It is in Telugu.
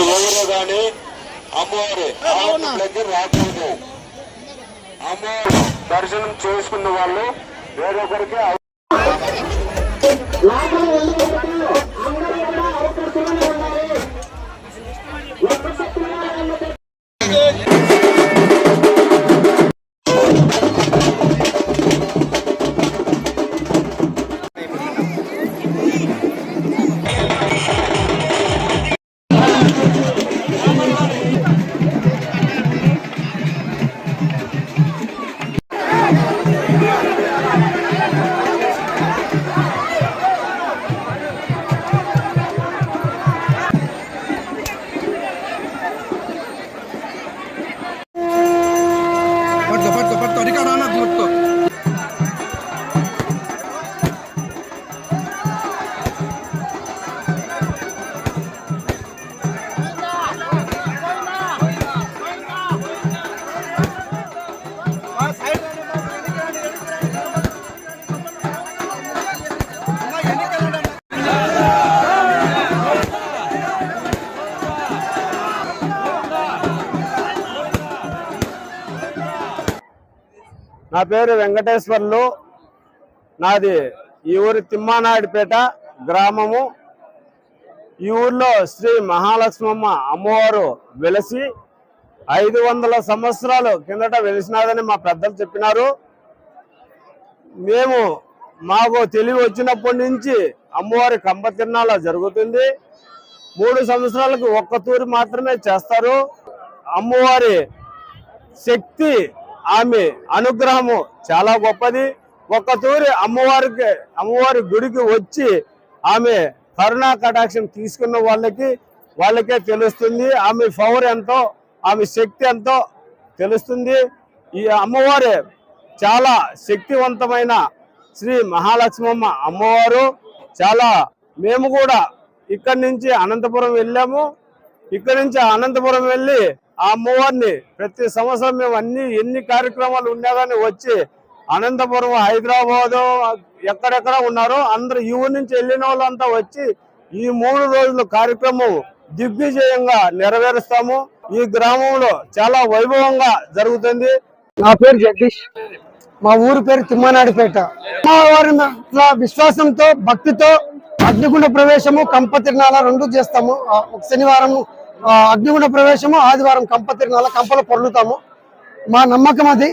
ఎవరు కానీ అమ్మవారి రాకూడదు. అమ్మవారి దర్శనం చేసుకున్న వాళ్ళు వేరొకరికి నా పేరు వెంకటేశ్వర్లు. నాది ఈ ఊరి తిమ్మానాయుడుపేట గ్రామము. ఈ ఊర్లో శ్రీ మహాలక్ష్మమ్మ అమ్మవారు వెలసి 500 సంవత్సరాల కిందట వెలిసినాదని మా పెద్దలు చెప్పినారు. మాకు తెలివి వచ్చినప్పటి నుంచి అమ్మవారి కంప తిరునాళ్ళ జరుగుతుంది. 3 సంవత్సరాలకు ఒక్క తూరి మాత్రమే చేస్తారు. అమ్మవారి శక్తి, ఆమె అనుగ్రహము చాలా గొప్పది. ఒక్క తూరి అమ్మవారి గుడికి వచ్చి ఆమె కరుణా కటాక్షం తీసుకున్న వాళ్ళకే తెలుస్తుంది. ఆమె పవర్ ఎంతో, ఆమె శక్తి ఎంతో తెలుస్తుంది. ఈ అమ్మవారి చాలా శక్తివంతమైన శ్రీ మహాలక్ష్మమ్మ అమ్మవారు. మేము కూడా ఇక్కడి నుంచి అనంతపురం వెళ్ళాము. ఇక్కడి నుంచి అనంతపురం వెళ్ళి ఆ అమ్మవారిని ప్రతి సంవత్సరం మేము ఎన్ని కార్యక్రమాలు ఉన్నా కానీ వచ్చి అనంతపురం, హైదరాబాదు ఎక్కడెక్కడ ఉన్నారో అందరూ ఈ ఊరి నుంచి వెళ్ళిన వాళ్ళంతా వచ్చి ఈ 3 రోజుల కార్యక్రమం దిగ్విజయంగా నెరవేరుస్తాము. ఈ గ్రామంలో చాలా వైభవంగా జరుగుతుంది. నా పేరు జగదీష్, మా ఊరు పేరు తిమ్మనాయుడుపేట. అమ్మవారి విశ్వాసంతో, భక్తితో అగ్నిగుండ ప్రవేశము, కంప తిరునాళ్ళ 2 చేస్తాము. ఒక శనివారం అగ్నిగుండ ప్రవేశము, ఆదివారం కంప తిరునాళ్ళ, కంపలు పొర్లుతాము. మా నమ్మకం అది.